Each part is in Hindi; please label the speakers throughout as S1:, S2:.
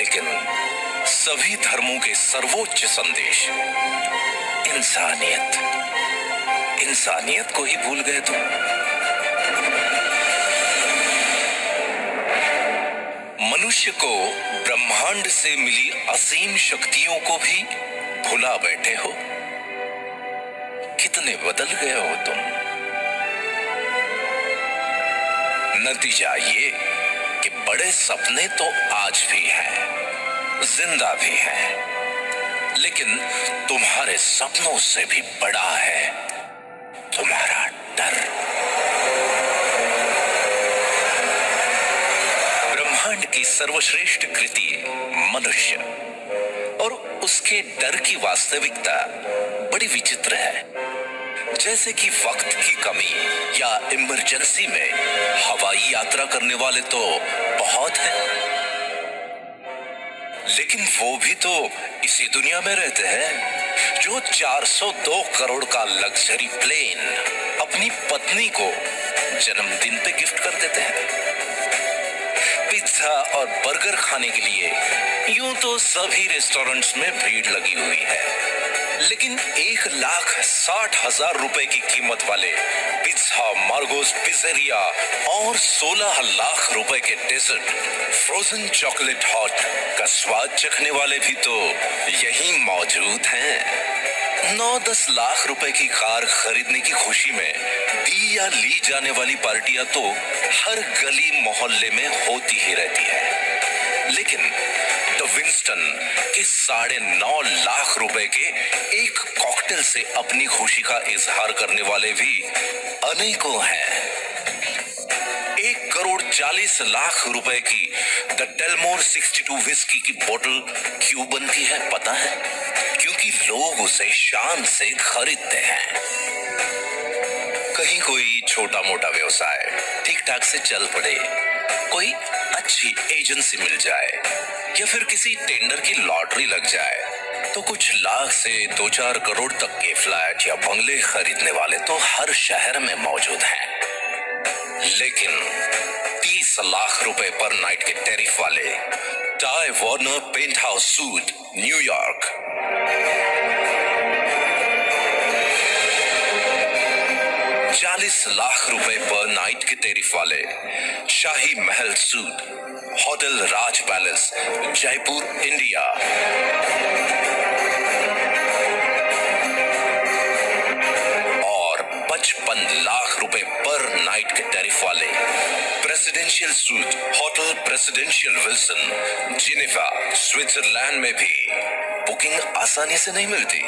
S1: लेकिन सभी धर्मों के सर्वोच्च संदेश इंसानियत, इंसानियत को ही भूल गए तुम। मनुष्य को ब्रह्मांड से मिली असीम शक्तियों को भी भुला बैठे हो। कितने बदल गए हो तुम। नतीजा ये कि बड़े सपने तो आज भी हैं, जिंदा भी हैं, लेकिन तुम्हारे सपनों से भी बड़ा है तुम्हारा डर। ब्रह्मांड की सर्वश्रेष्ठ कृति मनुष्य और उसके डर की वास्तविकता बड़ी विचित्र है। जैसे कि वक्त की कमी या इमरजेंसी में हवाई यात्रा करने वाले तो बहुत हैं, लेकिन वो भी तो इसी दुनिया में रहते हैं जो 402 करोड़ का लग्जरी प्लेन अपनी पत्नी को जन्मदिन पे गिफ्ट कर देते हैं। पिज्जा और बर्गर खाने के लिए यूं तो सभी रेस्टोरेंट्स में भीड़ लगी हुई है, लेकिन 1,60,000 रुपए की कीमत वाले पिज्जा, मार्गोस पिज़्ज़ेरिया और 16 लाख रुपए के डेजर्ट, फ्रोजन चॉकलेट हॉट का स्वाद चखने वाले भी तो यहीं मौजूद हैं। 9-10 लाख रुपए की कार खरीदने की खुशी में दी या ली जाने वाली पार्टियां तो हर गली मोहल्ले में होती ही रहती है, लेकिन द विंस्टन के 9.5 लाख रुपए के एक कॉकटेल से अपनी खुशी का इजहार करने वाले भी अनेकों हैं। 1,40,00,000 रुपए की द डेलमोर 62 विस्की की बोतल क्यों बनती है पता है? क्योंकि लोग उसे शान से खरीदते हैं। कहीं कोई छोटा मोटा व्यवसाय ठीक ठाक से चल पड़े, कोई अच्छी एजेंसी मिल जाए या फिर किसी टेंडर की लॉटरी लग जाए तो कुछ लाख से 2-4 करोड़ तक के फ्लैट या बंगले खरीदने वाले तो हर शहर में मौजूद हैं, लेकिन 30 लाख रुपए पर नाइट के टैरिफ वाले Ty Warner penthouse suite न्यूयॉर्क, 40 लाख रुपए पर नाइट के टैरिफ वाले Shahi Mahal suite hotel Raj palace Jaipur India, और 55 लाख रुपए पर नाइट के टैरिफ वाले presidential suite hotel presidential Wilson Geneva Switzerland में भी बुकिंग आसानी से नहीं मिलती,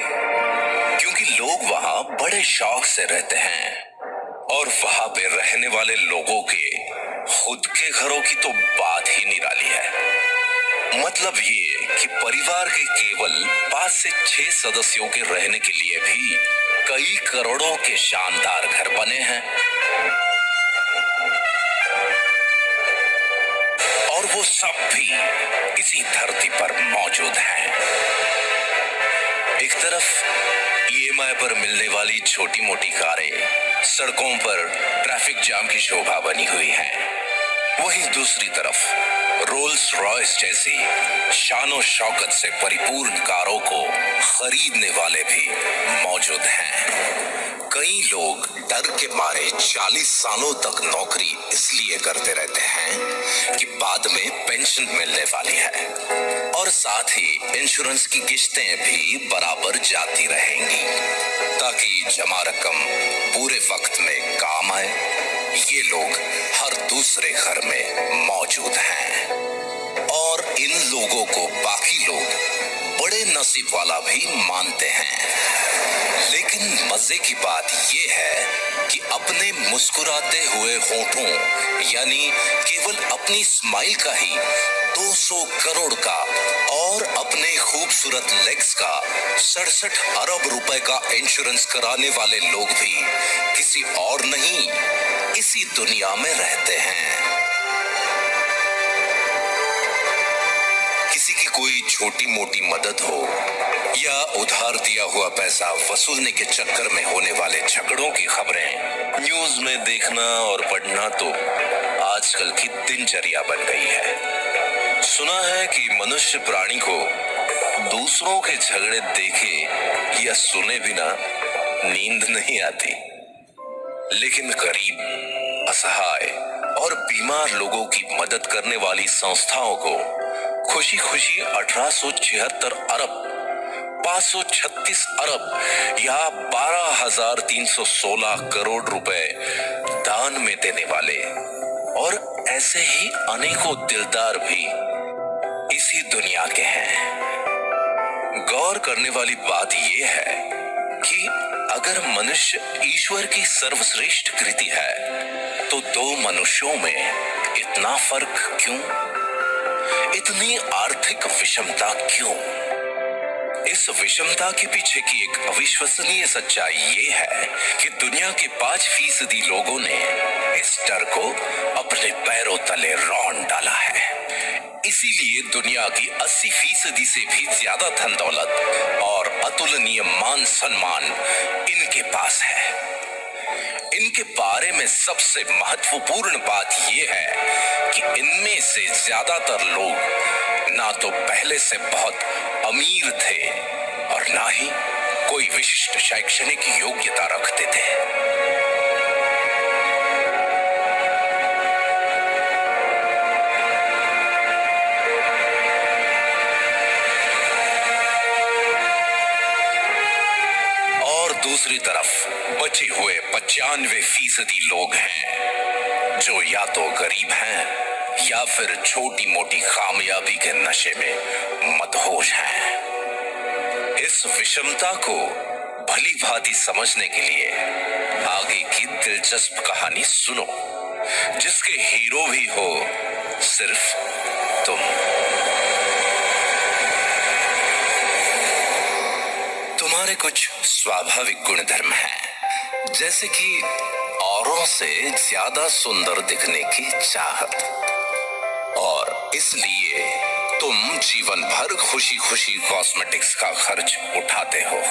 S1: क्योंकि लोग वहां बड़े शौक से रहते हैं और वहां पे रहने वाले लोगों के खुद के घरों की तो बात ही निराली है। मतलब ये कि परिवार के केवल 5 से 6 सदस्यों के रहने के लिए भी कई करोड़ों के शानदार घर बने हैं, और वो सब भी इसी धरती पर मौजूद हैं। एक तरफ ईएमआई पर मिलने वाली छोटी मोटी कारें सड़कों पर ट्रैफिक जाम की शोभा बनी हुई है, वहीं दूसरी तरफ रोल्स रॉयस जैसी शानो शौकत से परिपूर्ण कारों को खरीदने वाले भी मौजूद हैं। कई लोग डर के मारे 40 सालों तक नौकरी इसलिए करते रहते हैं कि बाद में पेंशन मिलने वाली है, और साथ ही इंश्योरेंस की किश्तें भी बराबर जाती रहेंगी ताकि जमा रकम पूरे वक्त में काम आए। ये लोग हर दूसरे घर में मौजूद हैं, और इन लोगों को बाकी लोग बड़े नसीब वाला भी मानते हैं। लेकिन मजे की बात यह है कि अपने मुस्कुराते हुए होठों यानी केवल अपनी स्माइल का ही 200 करोड़ का और अपने खूबसूरत लेग्स का 67 अरब रुपए का इंश्योरेंस कराने वाले लोग भी किसी और नहीं इसी दुनिया में रहते हैं। किसी की कोई छोटी मोटी मदद हो या उधार दिया हुआ पैसा वसूलने के चक्कर में होने वाले झगड़ों की खबरें न्यूज में देखना और पढ़ना तो आजकल की दिनचर्या बन गई है। सुना है कि मनुष्य प्राणी को दूसरों के झगड़े देखे या सुने बिना नींद नहीं आती, लेकिन गरीब, असहाय और बीमार लोगों की मदद करने वाली संस्थाओं को खुशी खुशी 1876 अरब 536 अरब या 12,316 करोड़ रुपए दान में देने वाले और ऐसे ही अनेकों दिलदार भी इसी दुनिया के हैं। गौर करने वाली बात यह है कि अगर मनुष्य ईश्वर की सर्वश्रेष्ठ कृति है तो दो मनुष्यों में इतना फर्क क्यों? इतनी आर्थिक विषमता क्यों? इस विषमता के पीछे की एक अविश्वसनीय सच्चाई ये है कि दुनिया के 5% लोगों ने इस डर को अपने पैरों तले रौंद डाला है। इसीलिए दुनिया की 80% से भी ज्यादा धन दौलत और अतुलनीय मान सम्मान इनके पास है। इनके बारे में सबसे महत्वपूर्ण बात यह है कि इनमें से ज्यादातर लोग ना तो पहले से बहुत अमीर थे और ना ही कोई विशिष्ट शैक्षणिक योग्यता रखते थे। दूसरी तरफ बचे हुए 95% लोग हैं जो या तो गरीब हैं या फिर छोटी मोटी कामयाबी के नशे में मदहोश हैं। इस विषमता को भली भांति समझने के लिए आगे की दिलचस्प कहानी सुनो, जिसके हीरो भी हो सिर्फ तुम। तुम्हारे कुछ स्वाभाविक गुणधर्म हैं, जैसे कि औरों से ज्यादा सुंदर दिखने की चाहत, और इसलिए तुम जीवन भर खुशी खुशी कॉस्मेटिक्स का खर्च उठाते हो।